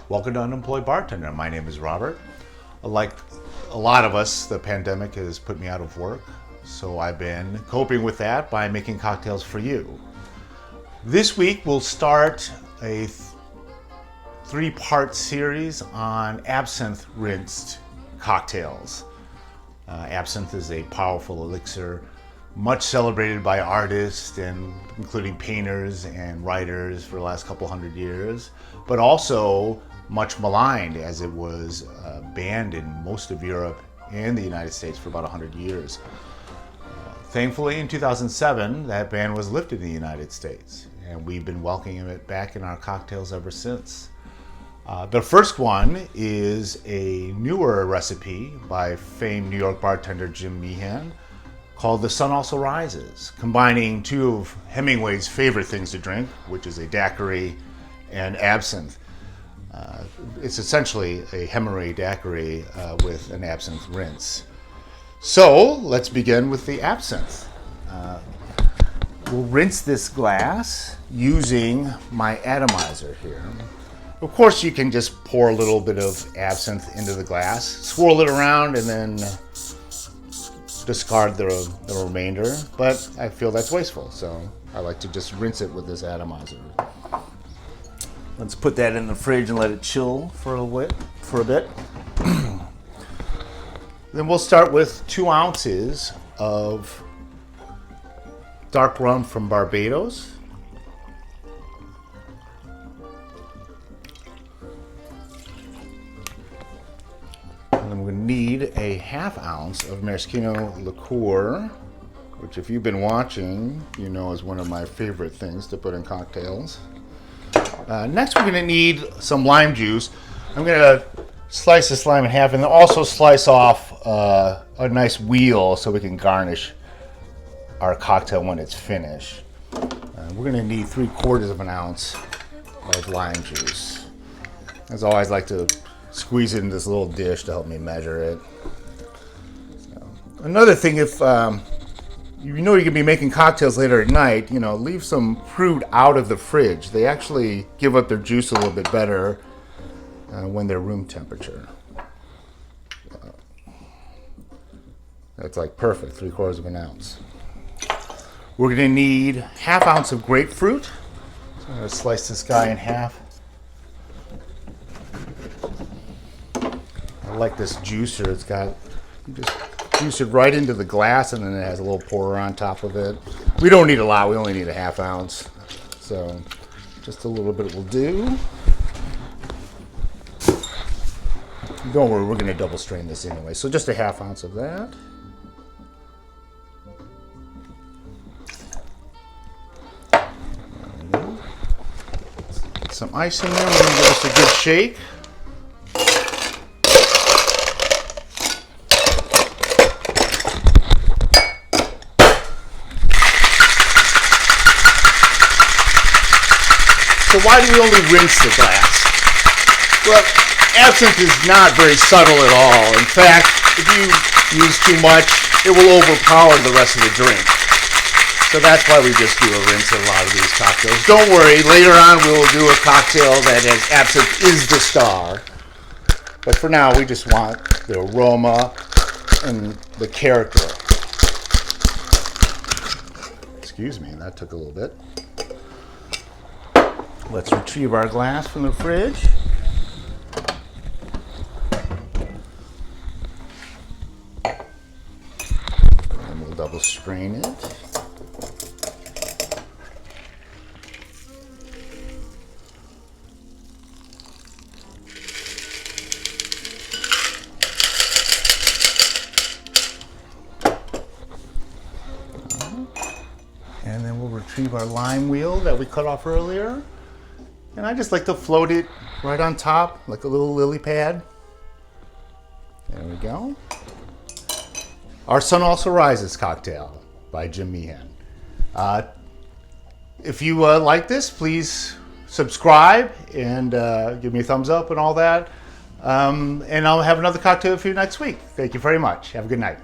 Welcome to Unemployed Bartender. My name is Robert. Like a lot of us, the pandemic has put me out of work, so I've been coping with that by making cocktails for you. This week we'll start a three-part series on absinthe rinsed cocktails. Absinthe is a powerful elixir, much celebrated by artists and including painters and writers for the last couple hundred years, but also much maligned as it was banned in most of Europe and the United States for about 100 years. Thankfully, in 2007, that ban was lifted in the United States, and we've been welcoming it back in our cocktails ever since. The first one is a newer recipe by famed New York bartender Jim Meehan called The Sun Also Rises, combining two of Hemingway's favorite things to drink, which is a daiquiri and absinthe. It's essentially a Hemingway daiquiri with an absinthe rinse. So let's begin with the absinthe. We'll rinse this glass using my atomizer here. Of course, you can just pour a little bit of absinthe into the glass, swirl it around, and then discard the remainder, but I feel that's wasteful, so I like to just rinse it with this atomizer. Let's put that in the fridge and let it chill for a bit. Then we'll start with 2 ounces of dark rum from Barbados. And then we're going to need a 1/2 ounce of maraschino liqueur, which if you've been watching, you know is one of my favorite things to put in cocktails. Next we're going to need some lime juice. I'm going to slice this lime in half and then also slice off a nice wheel so we can garnish our cocktail when it's finished. We're going to need 3/4 ounce of lime juice. As always, I like to squeeze it in this little dish to help me measure it. Another thing, if you know you're going to be making cocktails later at night, leave some fruit out of the fridge. They actually give up their juice a little bit better when they're room temperature. That's like perfect, 3/4 ounce. We're going to need 1/2 ounce of grapefruit. So I'm going to slice this guy in half. I like this juicer. You just juice it right into the glass, and then it has a little pourer on top of it. We don't need a lot. We only need a 1/2 ounce. So just a little bit will do. Don't worry, we're going to double strain this anyway. So just a 1/2 ounce of that. Get some ice in there. We're going to give us a good shake. So why do we only rinse the glass? Well, absinthe is not very subtle at all. In fact, if you use too much, it will overpower the rest of the drink. So that's why we just do a rinse in a lot of these cocktails. Don't worry, later on we will do a cocktail that has absinthe is the star. But for now, we just want the aroma and the character. Excuse me, that took a little bit. Let's retrieve our glass from the fridge. And we'll double strain it. And then we'll retrieve our lime wheel that we cut off earlier. And I just like to float it right on top, like a little lily pad. There we go. Our Sun Also Rises cocktail by Jim Meehan. If you like this, please subscribe and give me a thumbs up and all that. And I'll have another cocktail for you next week. Thank you very much. Have a good night.